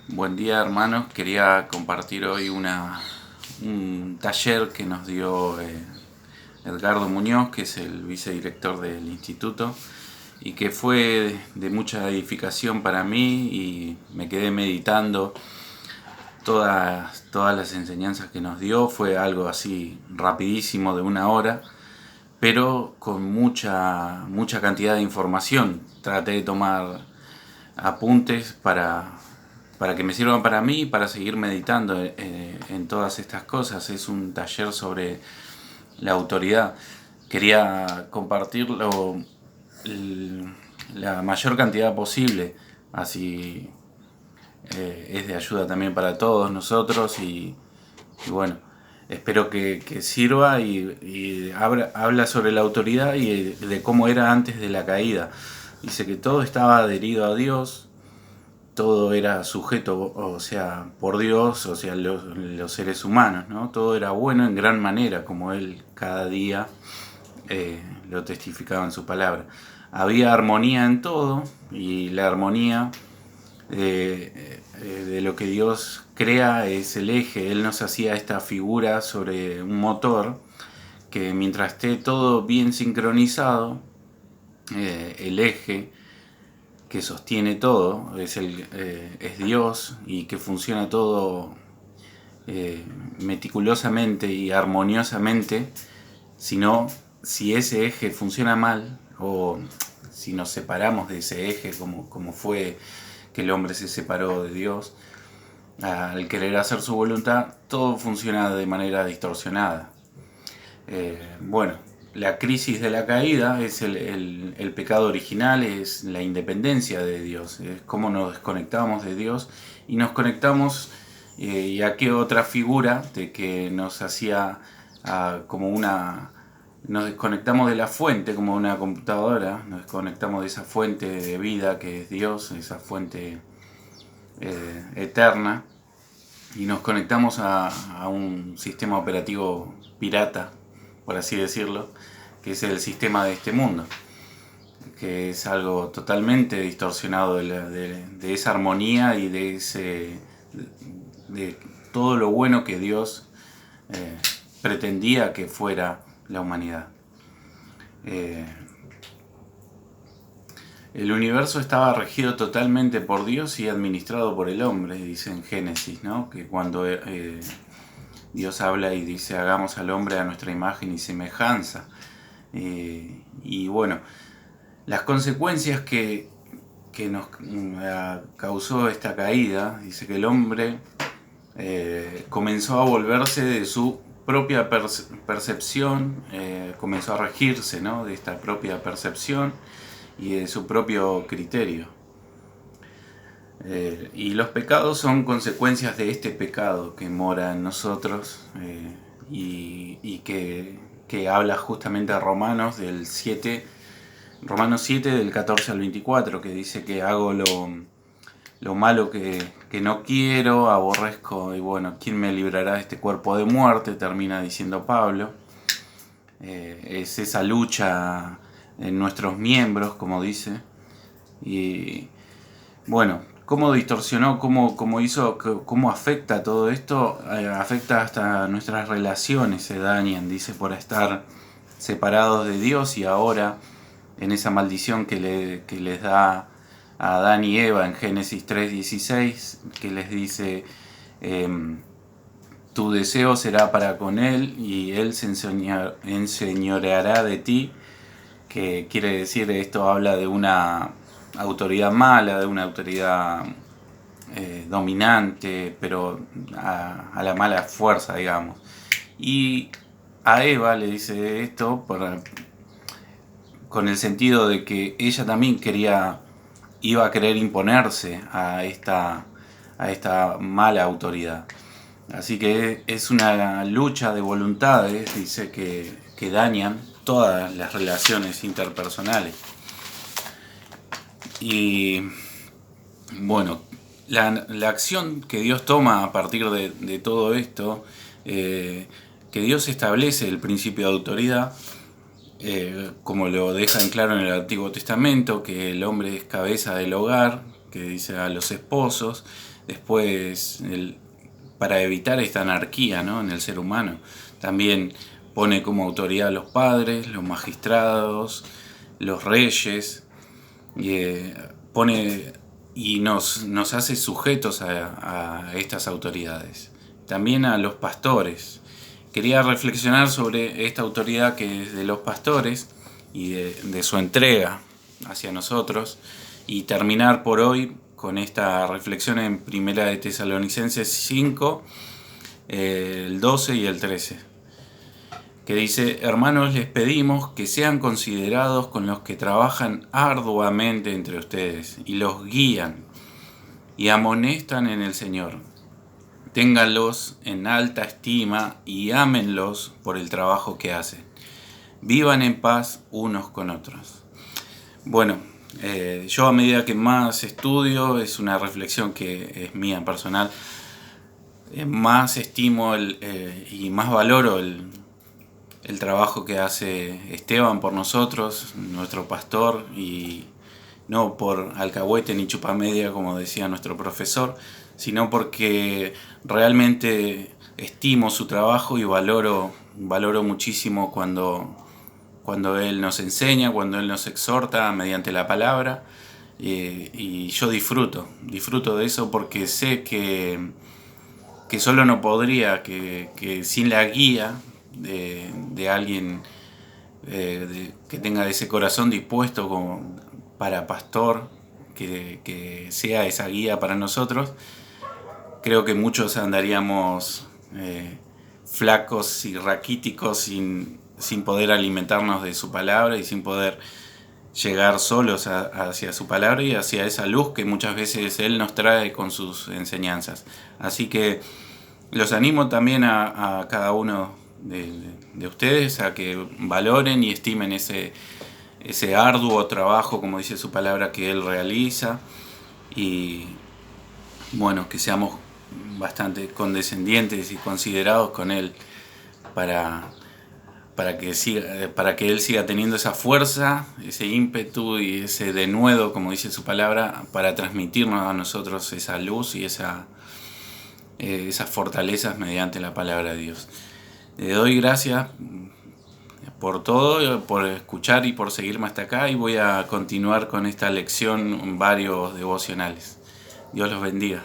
Buen día, hermanos. Quería compartir hoy un taller que nos dio Edgardo Muñoz, que es el vicedirector del instituto, y que fue de mucha edificación para mí, y me quedé meditando todas las enseñanzas que nos dio. Fue algo así rapidísimo de una hora, pero con mucha cantidad de información. Traté de tomar apuntes para que me sirvan para mí y para seguir meditando en todas estas cosas. Es un taller sobre la autoridad. Quería compartirlo la mayor cantidad posible, así es de ayuda también para todos nosotros y bueno, espero que sirva y habla sobre la autoridad y de cómo era antes de la caída. Dice que todo estaba adherido a Dios, todo era sujeto, o sea, por Dios, o sea, los seres humanos, ¿no? Todo era bueno en gran manera, como Él cada día lo testificaba en su palabra. Había armonía en todo, y la armonía de lo que Dios crea es el eje. Él nos hacía esta figura sobre un motor que mientras esté todo bien sincronizado, el eje que sostiene todo es Dios, y que funciona todo meticulosamente y armoniosamente. Sino, si ese eje funciona mal, o si nos separamos de ese eje, como fue que el hombre se separó de Dios al querer hacer su voluntad, todo funciona de manera distorsionada. Bueno, la crisis de la caída es el pecado original, es la independencia de Dios, es cómo nos desconectamos de Dios y nos conectamos, y a qué otra figura de que nos hacía como una... Nos desconectamos de la fuente, como una computadora, nos desconectamos de esa fuente de vida que es Dios, esa fuente eterna, y nos conectamos a un sistema operativo pirata, por así decirlo, que es el sistema de este mundo, que es algo totalmente distorsionado de esa armonía y de todo lo bueno que Dios pretendía que fuera la humanidad. El universo estaba regido totalmente por Dios y administrado por el hombre, dice en Génesis, ¿no? Que cuando Dios habla y dice: hagamos al hombre a nuestra imagen y semejanza. Y bueno, las consecuencias que nos causó esta caída, dice que el hombre comenzó a volverse de su propia percepción, comenzó a regirse, ¿no?, de esta propia percepción y de su propio criterio. Y los pecados son consecuencias de este pecado que mora en nosotros, y que habla justamente a Romanos 7 del 14 al 24, que dice que hago lo malo que no quiero, aborrezco, y bueno, ¿quién me librará de este cuerpo de muerte?, termina diciendo Pablo. Es esa lucha en nuestros miembros, como dice. Y bueno, cómo distorsionó, cómo hizo, cómo afecta todo esto. Afecta hasta nuestras relaciones, se dañan, dice, por estar separados de Dios, y ahora en esa maldición que les da a Adán y Eva en Génesis 3:16, que les dice: tu deseo será para con él y él se enseñoreará de ti. Que quiere decir, esto habla de una autoridad mala, de una autoridad dominante, pero a la mala fuerza, digamos. Y a Eva le dice esto con el sentido de que ella también iba a querer imponerse a esta mala autoridad. Así que es una lucha de voluntades, dice, que dañan todas las relaciones interpersonales. Y bueno, la acción que Dios toma a partir de todo esto, que Dios establece el principio de autoridad, como lo deja en claro en el Antiguo Testamento, que el hombre es cabeza del hogar, que dice a los esposos. Después, para evitar esta anarquía, ¿no?, en el ser humano, también pone como autoridad a los padres, los magistrados, los reyes, y pone y nos hace sujetos a estas autoridades. También a los pastores. Quería reflexionar sobre esta autoridad que es de los pastores y de su entrega hacia nosotros, y terminar por hoy con esta reflexión en Primera de Tesalonicenses 5, el 12 y el 13, que dice: hermanos, les pedimos que sean considerados con los que trabajan arduamente entre ustedes y los guían y amonestan en el Señor. Ténganlos en alta estima y ámenlos por el trabajo que hacen. Vivan en paz unos con otros. Bueno, yo a medida que más estudio, es una reflexión que es mía personal, más estimo y más valoro el trabajo que hace Esteban por nosotros, nuestro pastor, y no por alcahuete ni chupamedia, como decía nuestro profesor, sino porque realmente estimo su trabajo y valoro muchísimo cuando Él nos enseña, cuando Él nos exhorta mediante la palabra, y yo disfruto de eso, porque sé que solo no podría, que sin la guía de alguien que tenga ese corazón dispuesto como para pastor, que sea esa guía para nosotros, creo que muchos andaríamos flacos y raquíticos sin poder alimentarnos de su palabra y sin poder llegar solos hacia su palabra y hacia esa luz que muchas veces Él nos trae con sus enseñanzas. Así que los animo también a cada uno de ustedes a que valoren y estimen ese arduo trabajo, como dice su palabra, que Él realiza, y bueno, que seamos bastante condescendientes y considerados con Él para que Él siga teniendo esa fuerza, ese ímpetu y ese denuedo, como dice su palabra, para transmitirnos a nosotros esa luz y esas fortalezas mediante la palabra de Dios. Le doy gracias por todo, por escuchar y por seguirme hasta acá, y voy a continuar con esta lección en varios devocionales. Dios los bendiga.